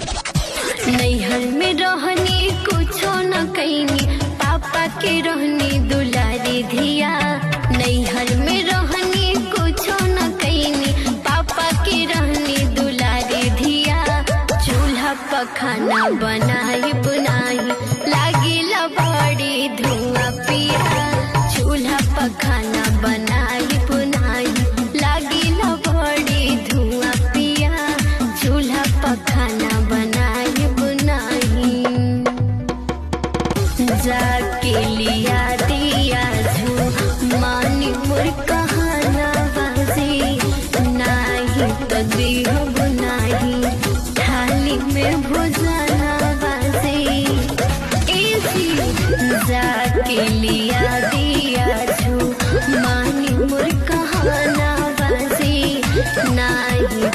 नैहर में रहनी कुछो न कैनी, पापा के रहनी दुलारी धिया। नैहर में रहनी कुछो न कैनी, पापा के रहनी दुलारी धिया। चूल्हा पर खाना बनाई बुनाई लागिला बड़ी धुआं पिया। चूल्हा पर खाना बनाई बुनाई लागिला बड़ी धुआं पिया। चूल्हा पर खाना बनाई बुनाई जाके लिया दिया मानी मोर कहाना बाजी। नाही तो दियो बुनाई थाली में भोजना बाजी। जाके लिया दिया मानी मोर कहाना बाजी। नाही